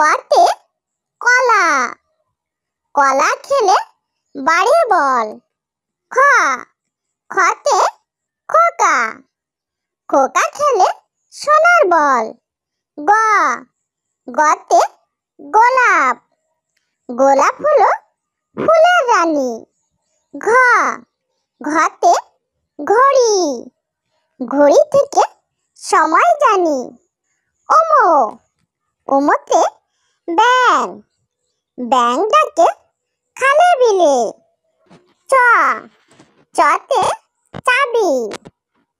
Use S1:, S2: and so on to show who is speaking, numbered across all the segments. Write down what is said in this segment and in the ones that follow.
S1: কতে কলা, কলা খেলে বাড়ে বল। খ, খতে খোকা, খোকা খেলে সোনার বল। গ, গতে গোলাপ, গোলাপ হলো ফুলের রানী। ঘ, ঘতে ঘড়ি, ঘড়ি থেকে সময় জানি। ওমো, ওমোতে ব্যাঙ, ব্যাঙ ডাকে খালে বিলে। চ, চতে চাবি,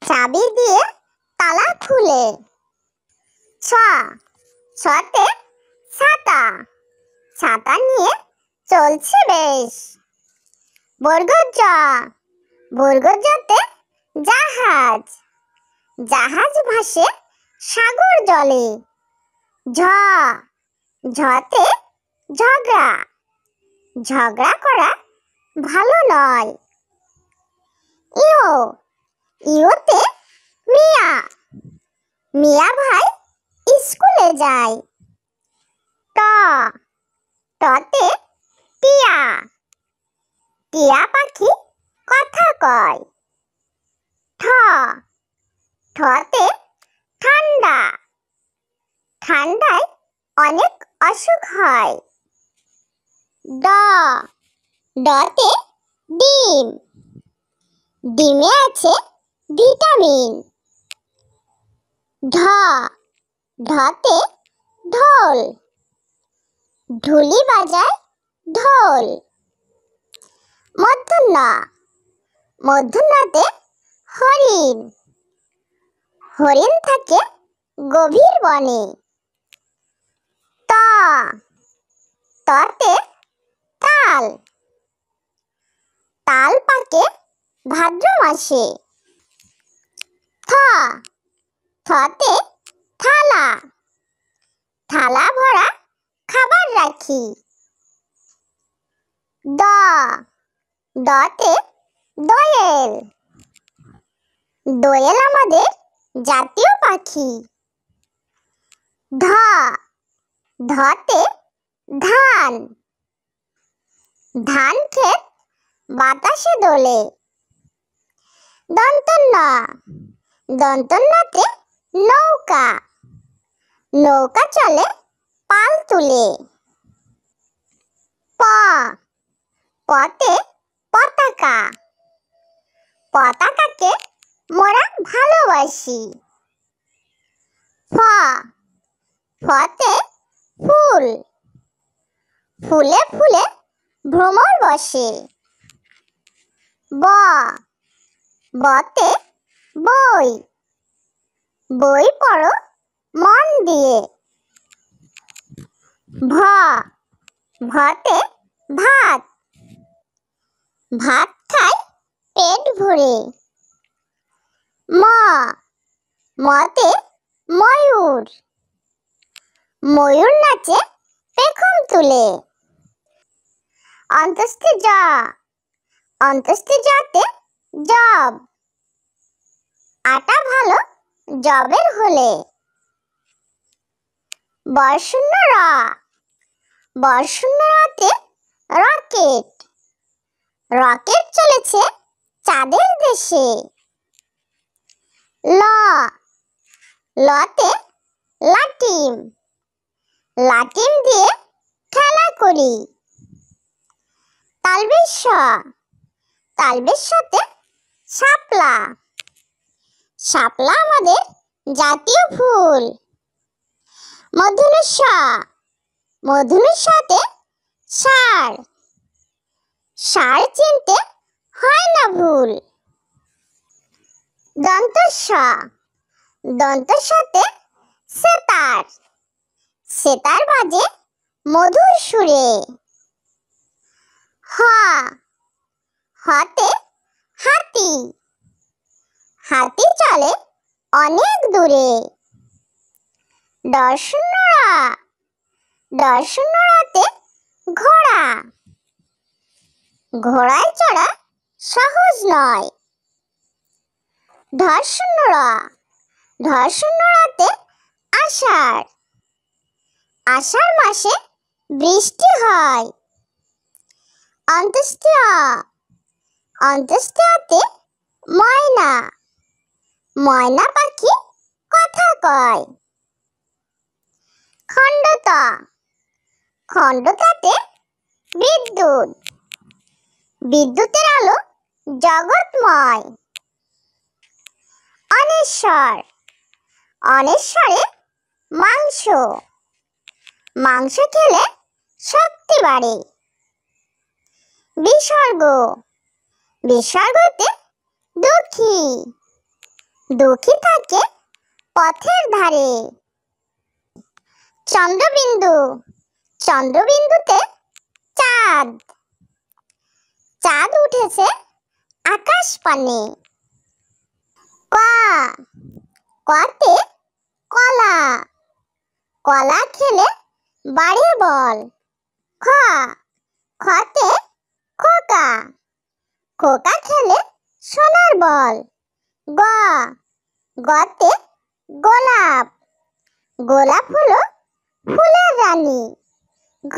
S1: চাবি দিয়ে তালা খুলে। ছ, ছতে ছাতা, ছাতা নিয়ে চলছে বেশ। বর্গ জ, বর্গ জতে জাহাজ, জাহাজ ভাসে সাগর জলে। ঝ, ঝতে ঝগড়া, ঝগড়া করা ভালো নয়। ইও, ইওতে মিয়া, মিয়া ভাই স্কুলে যায়। ট, টতে টিয়া, টিয়া পাখি কথা কয়। ঠ, ঠতে ঠান্ডা, ঠান্ডায় অনেক অসুখ হয়। ড, ডতে ডিম, ডিমে আছে ভিটামিন। ঢ, ঢতে ঢোল, ঢুলি বাজায় ঢোল। মূর্ধন্য, মূর্ধন্যতে হরিণ, হরিণ থাকে গভীর বনে। ত, ততে তাল, তাল পাকে ভাদ্র মাসে। থ, থতে থালা, থালা ভরা খাবার রাখি। দ, দতে দোয়েল, দোয়েল আমাদের জাতীয় পাখি। ধ, ধতে ধান, ধান ক্ষেত বাতাসে দোলে। দন্তন্য, দন্তন্যতে নৌকা, নৌকা চলে পাল তুলে। প, পতে পতাকা, পতাকাকে মোরা ভালোবাসি। ফ, ফতে ফুল, ফুলে ফুলে ভ্রমর বসে। ব, বতে বই, বই পড়ো মন দিয়ে। ভ, ভতে ভাত, ভাত খাই পেট ভরে। ম, মতে ময়ূর, ময়ূর নাচে পেখম তুলে। অন্তস্থে জ, অন্তস্থে জতে জব, আটা ভালো জবের হলে। বর্শূন্য র, বর্শূন্য রতে রকেট, রকেট চলেছে চাঁদের দেশে। ল, লতে লাটিম, লাটিম দিয়ে খেলা করি। তালবেশ স, তালবেশ সতে শাপলা, শাপলা আমাদের জাতীয় ফুল। মূর্ধন্য ষ, মূর্ধন্য সতে ষাঁড়, ষাঁড় চিনতে হয় না ভুল। দন্ত স, দন্ত সতে সেতার, সেতার বাজে মধুর সুরে। হ, হতে হাতি, হাতি চলে অনেক দূরে। দর্শন্য র, দর্শন্য রতে ঘোড়া, ঘোড়ায় চড়া সহজ নয়। ধর্ষণ্য র, ধর্ষণ্য রতে আষাঢ়, আষাঢ় মাসে বৃষ্টি হয়। অন্ত্যেষ্টিয়া, অন্ত্যেষ্টিয়াতে ময়না, ময়না পাখি কথা কয়। খণ্ডতা, খণ্ডতাতে বিদ্যুৎ, বিদ্যুতের আলো জগৎময়। অনেশ্বর, অনেশ্বরে মাংস, মাংস খেলে শক্তি বাড়ে। বিসর্গ, বিসর্গতে দুঃখী, দুঃখী থাকে পথের ধারে। চন্দ্রবিন্দু, চন্দ্রবিন্দুতে চাঁদ, চাঁদ উঠেছে আকাশ পানে। ক, কতে কলা, কলা খেলে বাড়ে বল। খ, খতে খোকা, খোকা খেলে সোনার বল। গ, গতে গোলাপ, গোলাপ হলো ফুলের রানী। ঘ,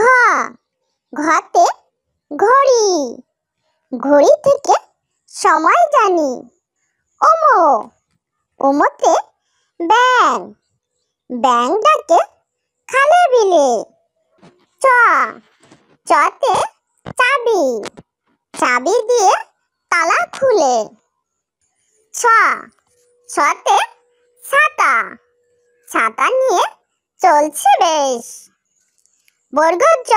S1: ঘতে ঘড়ি, ঘড়ি থেকে সময় জানি। ওমো, ওমোতে ব্যাঙ, ব্যাঙ ডাকে খালে বিলে। চ, চতে চাবি, চাবি দিয়ে তালা খুলে। ছ, ছতে ছাতা, ছাতা নিয়ে চলছে বেশ। বর্গজ,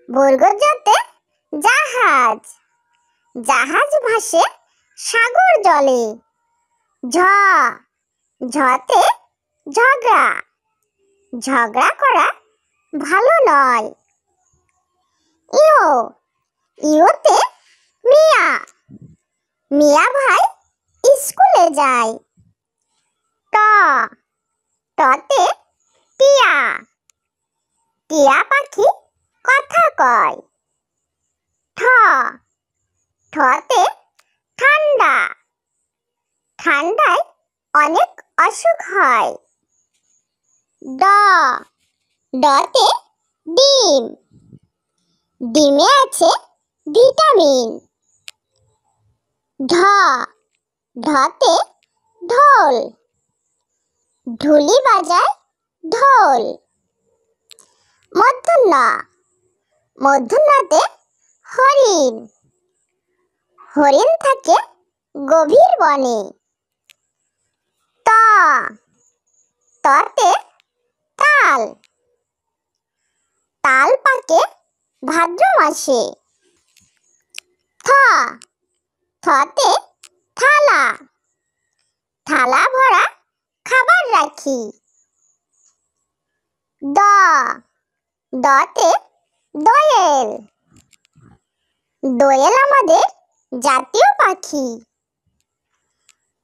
S1: বর্গজতে জাহাজ, জাহাজ ভাসে সাগর জলে। ঝ, ঝতে ঝগড়া, ঝগড়া করা ভালো নয়। ইও, ইওতে মিয়া, মিয়া ভাই স্কুলে যায়। ট, টতে টিয়া, টিয়া পাখি কথা কয়। ঠ, ঠতে ঠান্ডা, ঠান্ডায় অনেক অসুখ হয়। ড, ডতে ডিম, ডিমে আছে ভিটামিন। ঢ, ঢতে ঢোল, ঢুলি বাজায় ঢোল। মূর্ধন্য, মূর্ধন্যতে হরিণ, হরিণ থাকে গভীর বনে। ত, ততে তাল, তাল পাকে ভাদ্র মাসে। থ, থতে থালা, থালা ভরা খাবার রাখি। দ, দতে দোয়েল, দোয়েল আমাদের জাতীয় পাখি।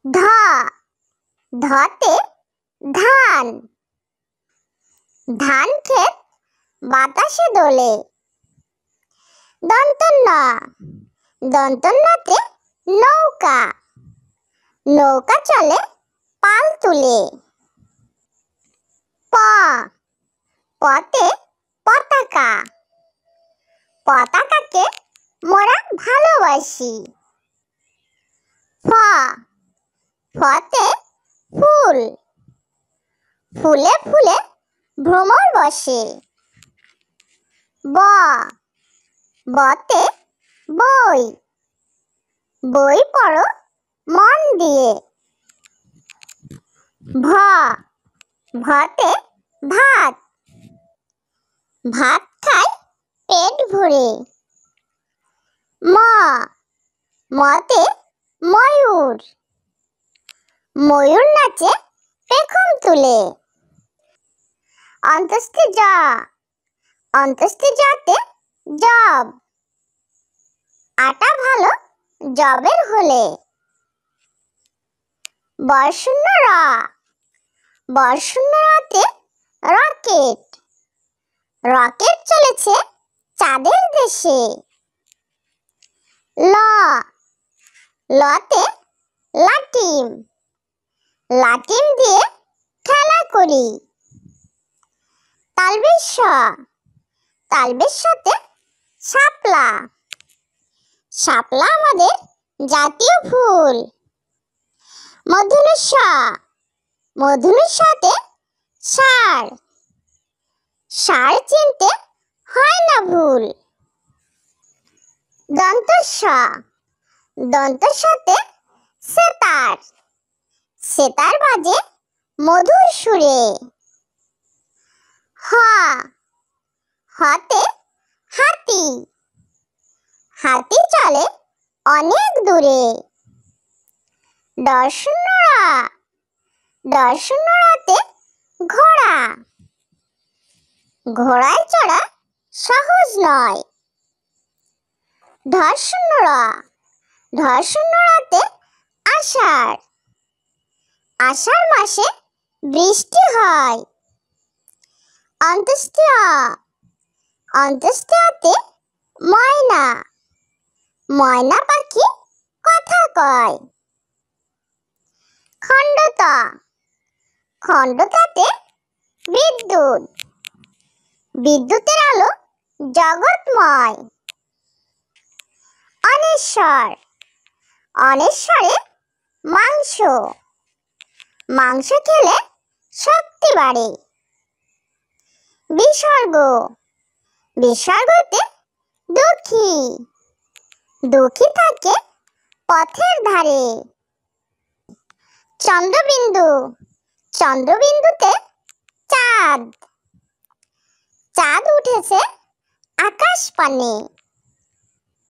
S1: ধ, ধতে ধান, ধান ক্ষেত বাতাসে দোলে। দন্তন্য, দন্তন্যতে নৌকা, নৌকা চলে পাল তুলে। প, পতে পতাকা, পতাকাকে মোরা ভালোবাসি। ফ, ফতে ফুল, ফুলে ফুলে ভ্রমর বসে। ব, বতে বই, বই পড়ো মন দিয়ে। ভ, ভতে ভাত, ভাত খাই পেট ভরে। ম, মতে ময়ূর, ময়ূর নাচে পেখম তুলে। অন্ত্যেষ্টি জ, অন্ত্যেষ্টি জতে জব, আটা ভালো জবের হলে। বর্শূন্য র, বর্শূন্য রতে রকেট, রকেট চলেছে চাঁদের দেশে। ল, লতে লাটিম, লাটিম দিয়ে খেলা করি। তালবেশ স, তালবেশ সাথে শাপলা। শাপলা আমাদের জাতীয় ফুল। মূর্ধন্য ষ, মূর্ধন্যের সাথে ষাঁড়। ষাঁড় চিনতে হয় না ভুল। দন্ত স, দন্তের সাথে সেতার। সেতার বাজে মধুর সুরে। হ, হতে হাতি। হাতি চলে অনেক দূরে। ড-র, ড-তে ঘোড়া। ঘোড়ায় চড়া সহজ নয়। ঢ-র, ঢ-তে আষাঢ়। আষাঢ় মাসে বৃষ্টি হয়। অন্ত্যেষ্টি অ, অন্ত্যেষ্টিতে ময়না। ময়না পাখি কথা কয়। খণ্ডত, খণ্ডতাতে বিদ্যুৎ। বিদ্যুতের আলো জগৎময়। অনেশ্বর, অনেশ্বরে মাংস। মাংস খেলে শক্তি বাড়ে। বিসর্গ, বিসর্গতে দুঃখী। দুঃখী থাকে পথের ধারে। চন্দ্রবিন্দু, চন্দ্রবিন্দুতে চাঁদ। চাঁদ উঠেছে আকাশ পানে।